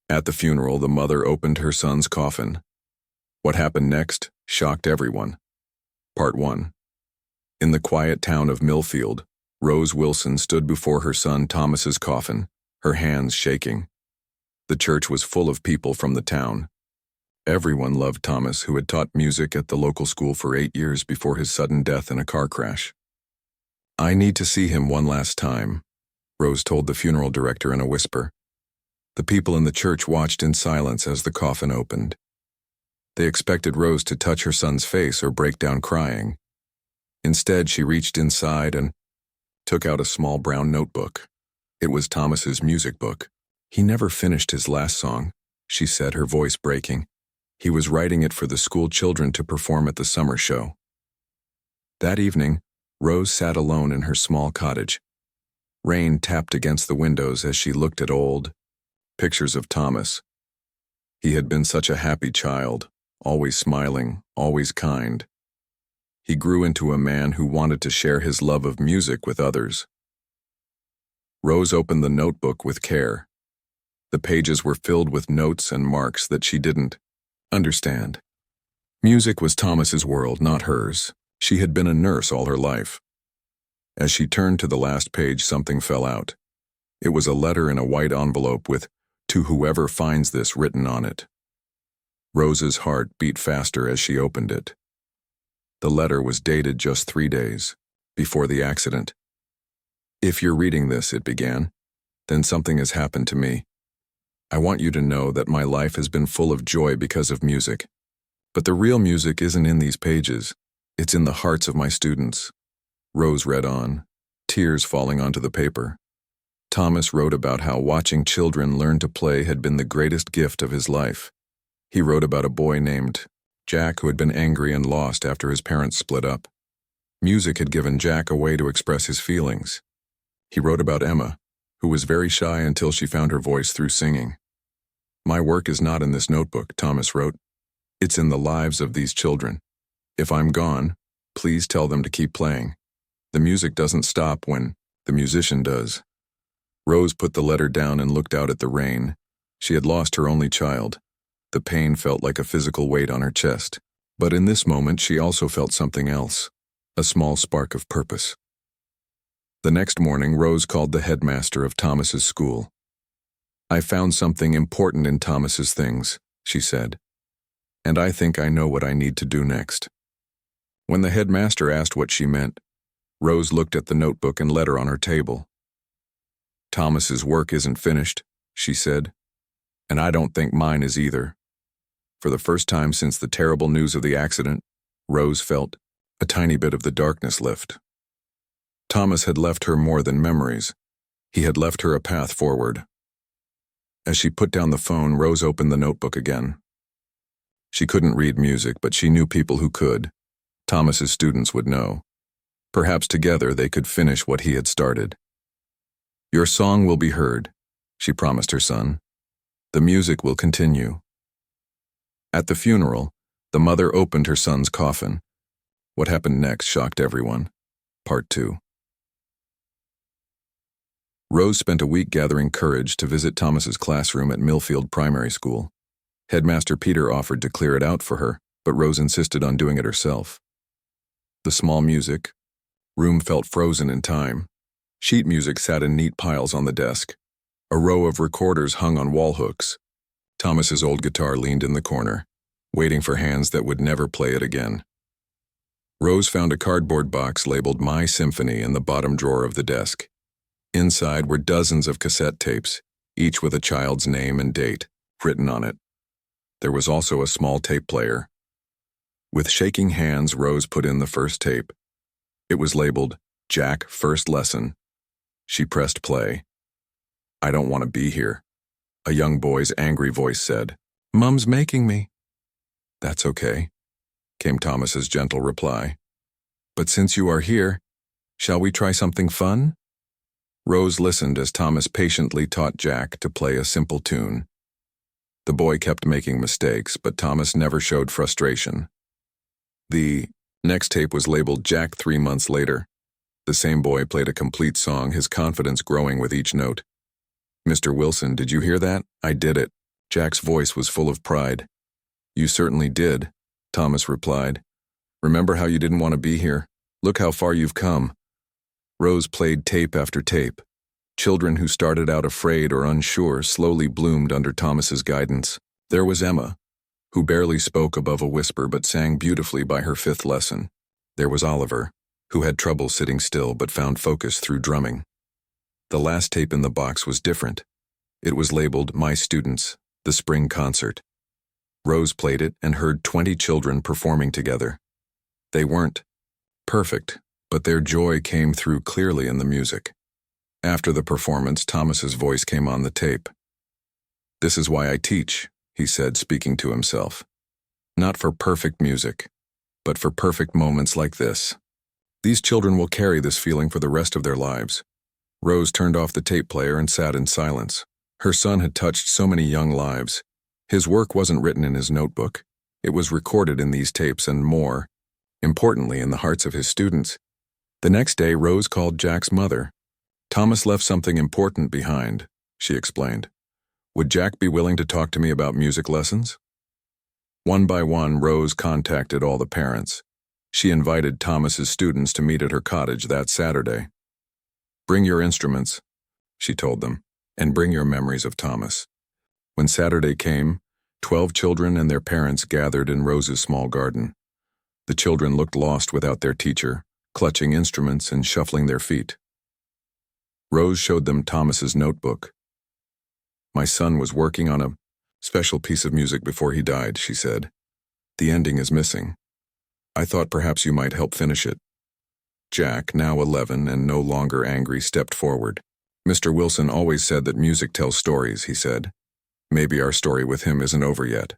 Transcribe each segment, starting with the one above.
At the funeral, the mother opened her son's coffin. What happened next shocked everyone. Part 1. In the quiet town of Millfield, Rose Wilson stood before her son Thomas's coffin, her hands shaking. The church was full of people from the town. Everyone loved Thomas, who had taught music at the local school for 8 years before his sudden death in a car crash. "I need to see him one last time," Rose told the funeral director in a whisper. The people in the church watched in silence as the coffin opened. They expected Rose to touch her son's face or break down crying. Instead, she reached inside and took out a small brown notebook. It was Thomas's music book. "He never finished his last song," she said, her voice breaking. "He was writing it for the school children to perform at the summer show." That evening, Rose sat alone in her small cottage. Rain tapped against the windows as she looked at old pictures of Thomas. He had been such a happy child, always smiling, always kind. He grew into a man who wanted to share his love of music with others. Rose opened the notebook with care. The pages were filled with notes and marks that she didn't understand. Music was Thomas's world, not hers. She had been a nurse all her life. As she turned to the last page, something fell out. It was a letter in a white envelope with "To whoever finds this" written on it. Rose's heart beat faster as she opened it. The letter was dated just 3 days before the accident. "If you're reading this," it began, "then something has happened to me. I want you to know that my life has been full of joy because of music. But the real music isn't in these pages. It's in the hearts of my students." Rose read on, tears falling onto the paper. Thomas wrote about how watching children learn to play had been the greatest gift of his life. He wrote about a boy named Jack who had been angry and lost after his parents split up. Music had given Jack a way to express his feelings. He wrote about Emma, who was very shy until she found her voice through singing. "My work is not in this notebook," Thomas wrote. "It's in the lives of these children. If I'm gone, please tell them to keep playing. The music doesn't stop when the musician does." Rose put the letter down and looked out at the rain. She had lost her only child. The pain felt like a physical weight on her chest. But in this moment, she also felt something else, a small spark of purpose. The next morning, Rose called the headmaster of Thomas's school. "I found something important in Thomas's things," she said, "and I think I know what I need to do next." When the headmaster asked what she meant, Rose looked at the notebook and letter on her table. "Thomas's work isn't finished," she said, "and I don't think mine is either." For the first time since the terrible news of the accident, Rose felt a tiny bit of the darkness lift. Thomas had left her more than memories. He had left her a path forward. As she put down the phone, Rose opened the notebook again. She couldn't read music, but she knew people who could. Thomas's students would know. Perhaps together they could finish what he had started. "Your song will be heard," she promised her son. "The music will continue." At the funeral, the mother opened her son's coffin. What happened next shocked everyone. Part 2. Rose spent a week gathering courage to visit Thomas's classroom at Millfield Primary School. Headmaster Peter offered to clear it out for her, but Rose insisted on doing it herself. The small music room felt frozen in time. Sheet music sat in neat piles on the desk. A row of recorders hung on wall hooks. Thomas's old guitar leaned in the corner, waiting for hands that would never play it again. Rose found a cardboard box labeled "My Symphony" in the bottom drawer of the desk. Inside were dozens of cassette tapes, each with a child's name and date written on it. There was also a small tape player. With shaking hands, Rose put in the first tape. It was labeled "Jack, First Lesson." She pressed play. "I don't want to be here," a young boy's angry voice said. "Mum's making me." "That's okay," came Thomas's gentle reply. "But since you are here, shall we try something fun?" Rose listened as Thomas patiently taught Jack to play a simple tune. The boy kept making mistakes, but Thomas never showed frustration. The next tape was labeled "Jack 3 months later." The same boy played a complete song, his confidence growing with each note. "Mr. Wilson, did you hear that? I did it. Jack's voice was full of pride. "You certainly did," Thomas replied. "Remember how you didn't want to be here? Look how far you've come." Rose played tape after tape. Children who started out afraid or unsure slowly bloomed under Thomas's guidance. There was Emma, who barely spoke above a whisper but sang beautifully by her 5th lesson. There was Oliver, who had trouble sitting still but found focus through drumming. The last tape in the box was different. It was labeled "My Students, the Spring Concert." Rose played it and heard 20 children performing together. They weren't perfect, but their joy came through clearly in the music. After the performance, Thomas's voice came on the tape. "This is why I teach," he said, speaking to himself. "Not for perfect music, but for perfect moments like this. These children will carry this feeling for the rest of their lives." Rose turned off the tape player and sat in silence. Her son had touched so many young lives. His work wasn't written in his notebook. It was recorded in these tapes and more, importantly in the hearts of his students. The next day, Rose called Jack's mother. "Thomas left something important behind," she explained. "Would Jack be willing to talk to me about music lessons?" One by one, Rose contacted all the parents. She invited Thomas's students to meet at her cottage that Saturday. "Bring your instruments," she told them, "and bring your memories of Thomas." When Saturday came, 12 children and their parents gathered in Rose's small garden. The children looked lost without their teacher, clutching instruments and shuffling their feet. Rose showed them Thomas's notebook. "My son was working on a special piece of music before he died," she said. "The ending is missing. I thought perhaps you might help finish it." Jack, now 11 and no longer angry, stepped forward. "Mr. Wilson always said that music tells stories," he said. "Maybe our story with him isn't over yet."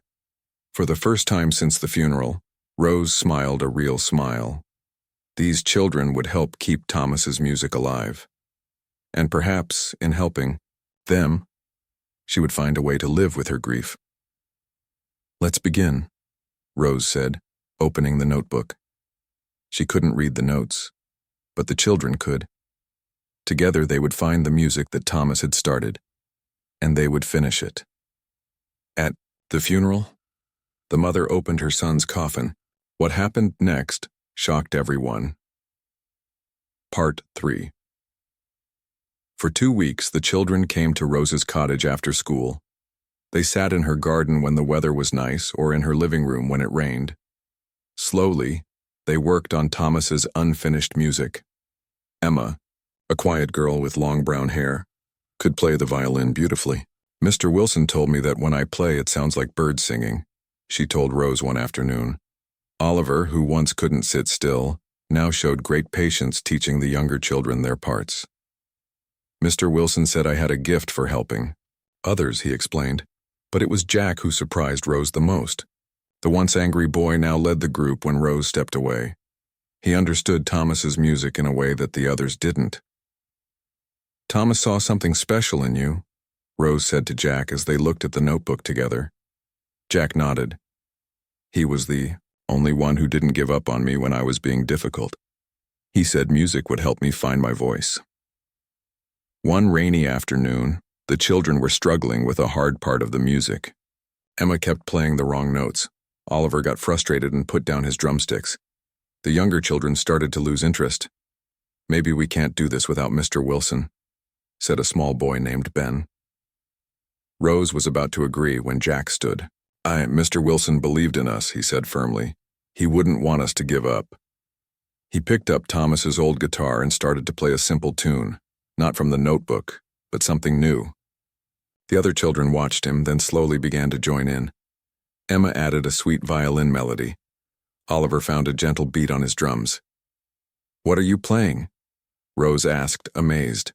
For the first time since the funeral, Rose smiled a real smile. These children would help keep Thomas's music alive. And perhaps, in helping them, she would find a way to live with her grief. "Let's begin," Rose said, opening the notebook. She couldn't read the notes, but the children could. Together they would find the music that Thomas had started, and they would finish it. At the funeral, the mother opened her son's coffin. What happened next shocked everyone. Part 3. For 2 weeks, the children came to Rose's cottage after school. They sat in her garden when the weather was nice or in her living room when it rained. Slowly, they worked on Thomas's unfinished music. Emma, a quiet girl with long brown hair, could play the violin beautifully. "Mr. Wilson told me that when I play it sounds like birds singing," she told Rose one afternoon. Oliver, who once couldn't sit still, now showed great patience teaching the younger children their parts. "Mr. Wilson said I had a gift for helping others," he explained, but it was Jack who surprised Rose the most. The once angry boy now led the group when Rose stepped away. He understood Thomas's music in a way that the others didn't. "Thomas saw something special in you," Rose said to Jack as they looked at the notebook together. Jack nodded. "He was the only one who didn't give up on me when I was being difficult. He said music would help me find my voice." One rainy afternoon, the children were struggling with a hard part of the music. Emma kept playing the wrong notes. Oliver got frustrated and put down his drumsticks. The younger children started to lose interest. "Maybe we can't do this without Mr. Wilson," said a small boy named Ben. Rose was about to agree when Jack stood. Mr. Wilson believed in us," he said firmly. "He wouldn't want us to give up." He picked up Thomas's old guitar and started to play a simple tune, not from the notebook, but something new. The other children watched him, then slowly began to join in. Emma added a sweet violin melody. Oliver found a gentle beat on his drums. "What are you playing?" Rose asked, amazed.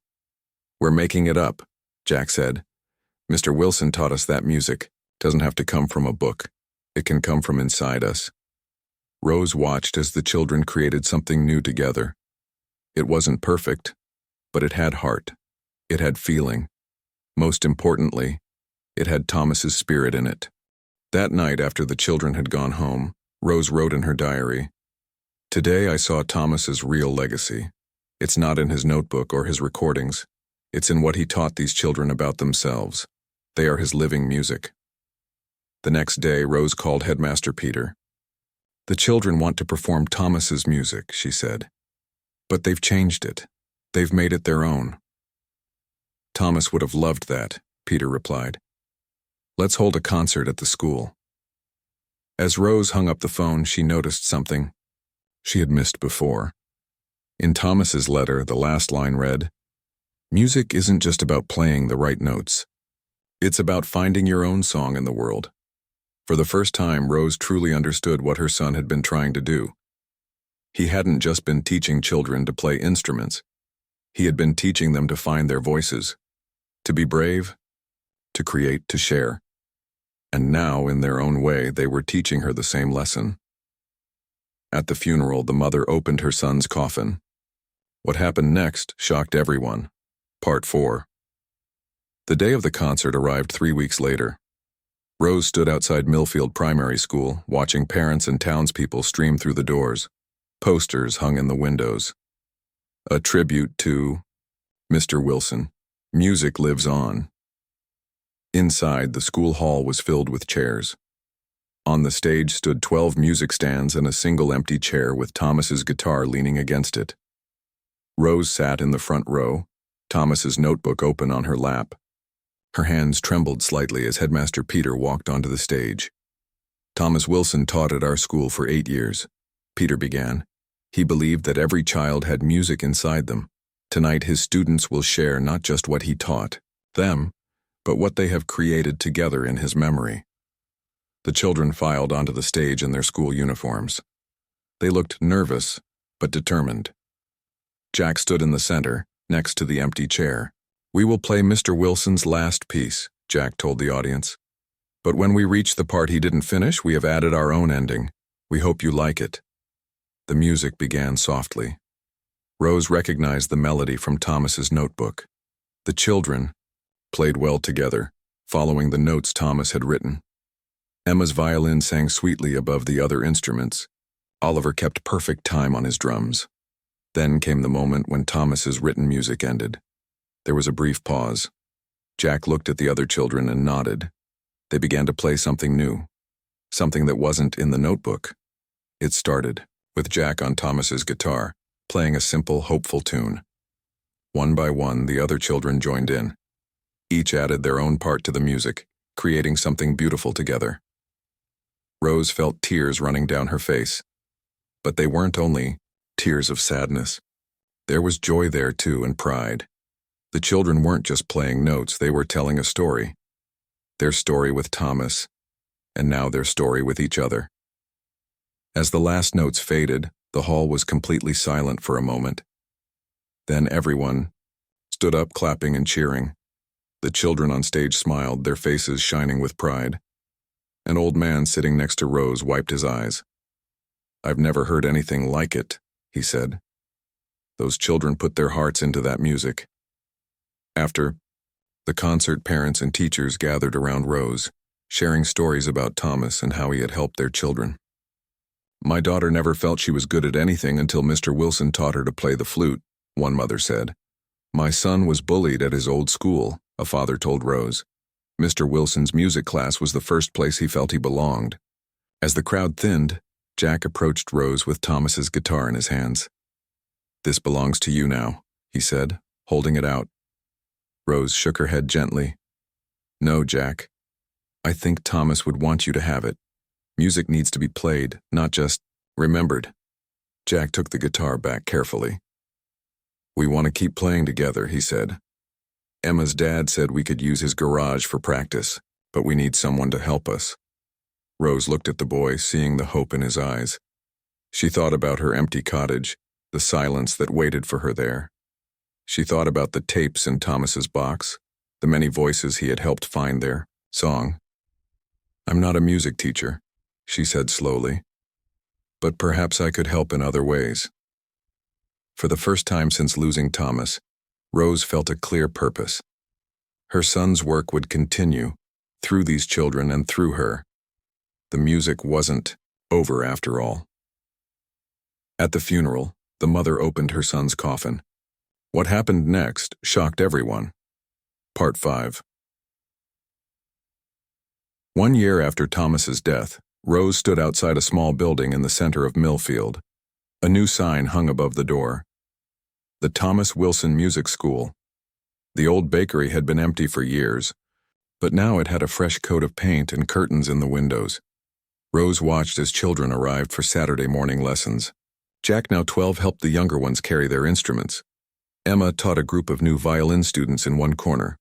"We're making it up," Jack said. "Mr. Wilson taught us that music doesn't have to come from a book. It can come from inside us." Rose watched as the children created something new together. It wasn't perfect, but it had heart. It had feeling. Most importantly, it had Thomas's spirit in it. That night, after the children had gone home, Rose wrote in her diary, "Today I saw Thomas's real legacy. It's not in his notebook or his recordings. It's in what he taught these children about themselves. They are his living music." The next day, Rose called Headmaster Peter. "The children want to perform Thomas's music," she said. "But they've changed it. They've made it their own." "Thomas would have loved that," Peter replied. "Let's hold a concert at the school." As Rose hung up the phone, she noticed something she had missed before. In Thomas's letter, the last line read, "Music isn't just about playing the right notes. It's about finding your own song in the world." For the first time, Rose truly understood what her son had been trying to do. He hadn't just been teaching children to play instruments. He had been teaching them to find their voices, to be brave, to create, to share. And now, in their own way, they were teaching her the same lesson. At the funeral, the mother opened her son's coffin. What happened next shocked everyone. Part 4. The day of the concert arrived 3 weeks later. Rose stood outside Millfield Primary School, watching parents and townspeople stream through the doors. Posters hung in the windows. A tribute to Mr. Wilson. Music lives on. Inside, the school hall was filled with chairs. On the stage stood 12 music stands and a single empty chair with Thomas's guitar leaning against it. Rose sat in the front row, Thomas's notebook open on her lap. Her hands trembled slightly as Headmaster Peter walked onto the stage. "Thomas Wilson taught at our school for 8 years," Peter began. "He believed that every child had music inside them. Tonight his students will share not just what he taught them, but what they have created together in his memory." The children filed onto the stage in their school uniforms. They looked nervous, but determined. Jack stood in the center, next to the empty chair. "We will play Mr. Wilson's last piece," Jack told the audience. "But when we reach the part he didn't finish, we have added our own ending. We hope you like it." The music began softly. Rose recognized the melody from Thomas's notebook. The children played well together, following the notes Thomas had written. Emma's violin sang sweetly above the other instruments. Oliver kept perfect time on his drums. Then came the moment when Thomas's written music ended. There was a brief pause. Jack looked at the other children and nodded. They began to play something new, something that wasn't in the notebook. It started with Jack on Thomas's guitar, playing a simple, hopeful tune. One by one, the other children joined in. Each added their own part to the music, creating something beautiful together. Rose felt tears running down her face. But they weren't only tears of sadness. There was joy there too, and pride. The children weren't just playing notes, they were telling a story. Their story with Thomas, and now their story with each other. As the last notes faded, the hall was completely silent for a moment. Then everyone stood up, clapping and cheering. The children on stage smiled, their faces shining with pride. An old man sitting next to Rose wiped his eyes. "I've never heard anything like it," he said. Those children put their hearts into that music. After the concert, parents and teachers gathered around Rose, sharing stories about Thomas and how he had helped their children. "My daughter never felt she was good at anything until Mr. Wilson taught her to play the flute," one mother said. "My son was bullied at his old school," a father told Rose. "Mr. Wilson's music class was the first place he felt he belonged." As the crowd thinned, Jack approached Rose with Thomas's guitar in his hands. "This belongs to you now," he said, holding it out. Rose shook her head gently. "No, Jack. I think Thomas would want you to have it. Music needs to be played, not just remembered." Jack took the guitar back carefully. "We want to keep playing together," he said. "Emma's dad said we could use his garage for practice, but we need someone to help us." Rose looked at the boy, seeing the hope in his eyes. She thought about her empty cottage, the silence that waited for her there. She thought about the tapes in Thomas's box, the many voices he had helped find their song. "I'm not a music teacher," she said slowly, "but perhaps I could help in other ways." For the first time since losing Thomas, Rose felt a clear purpose. Her son's work would continue, through these children and through her. The music wasn't over after all. At the funeral, the mother opened her son's coffin. What happened next shocked everyone. Part 5. 1 year after Thomas's death, Rose stood outside a small building in the center of Millfield. A new sign hung above the door. The Thomas Wilson Music School. The old bakery had been empty for years, but now it had a fresh coat of paint and curtains in the windows. Rose watched as children arrived for Saturday morning lessons. Jack, now 12, helped the younger ones carry their instruments. Emma taught a group of new violin students in one corner.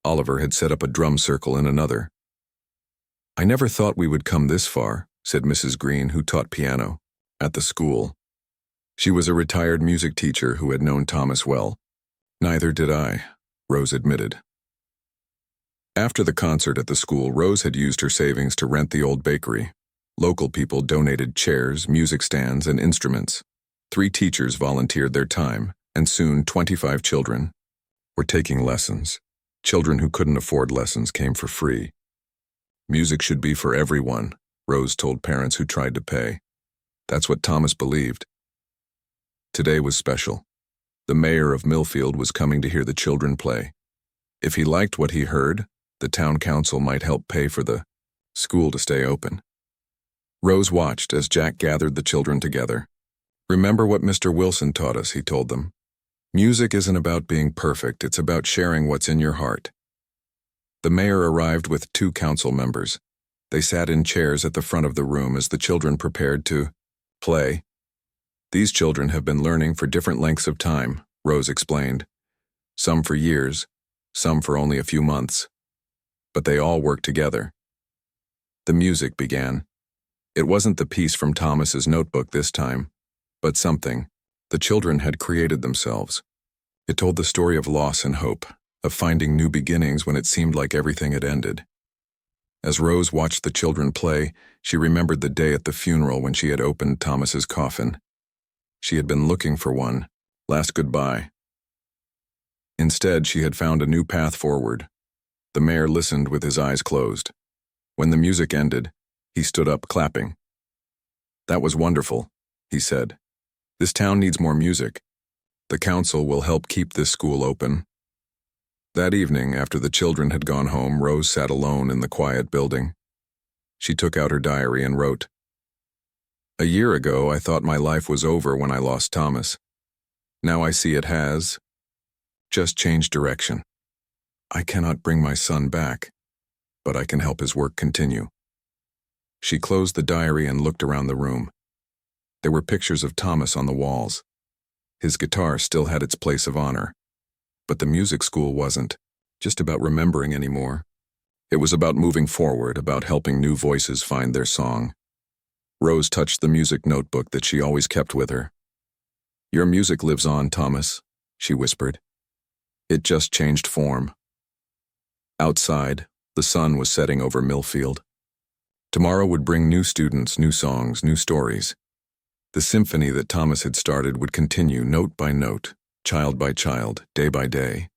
Oliver had set up a drum circle in another. "I never thought we would come this far," said Mrs. Green, who taught piano at the school. She was a retired music teacher who had known Thomas well. "Neither did I," Rose admitted. After the concert at the school, Rose had used her savings to rent the old bakery. Local people donated chairs, music stands, and instruments. 3 teachers volunteered their time, and soon 25 children were taking lessons. Children who couldn't afford lessons came for free. "Music should be for everyone," Rose told parents who tried to pay. That's what Thomas believed. Today was special. The mayor of Millfield was coming to hear the children play. If he liked what he heard, the town council might help pay for the school to stay open. Rose watched as Jack gathered the children together. "Remember what Mr. Wilson taught us," he told them. "Music isn't about being perfect, it's about sharing what's in your heart." The mayor arrived with 2 council members. They sat in chairs at the front of the room as the children prepared to play. "These children have been learning for different lengths of time," Rose explained. "Some for years, some for only a few months. But they all work together." The music began. It wasn't the piece from Thomas's notebook this time, but something the children had created themselves. It told the story of loss and hope, of finding new beginnings when it seemed like everything had ended. As Rose watched the children play, she remembered the day at the funeral when she had opened Thomas's coffin. She had been looking for one last goodbye. Instead, she had found a new path forward. The mayor listened with his eyes closed. When the music ended, he stood up, clapping. "That was wonderful," he said. "This town needs more music. The council will help keep this school open." That evening, after the children had gone home, Rose sat alone in the quiet building. She took out her diary and wrote, "A year ago, I thought my life was over when I lost Thomas. Now I see it has just changed direction. I cannot bring my son back, but I can help his work continue." She closed the diary and looked around the room. There were pictures of Thomas on the walls. His guitar still had its place of honor. But the music school wasn't just about remembering anymore. It was about moving forward, about helping new voices find their song. Rose touched the music notebook that she always kept with her. "Your music lives on, Thomas," she whispered. "It just changed form." Outside, the sun was setting over Millfield. Tomorrow would bring new students, new songs, new stories. The symphony that Thomas had started would continue, note by note, child by child, day by day.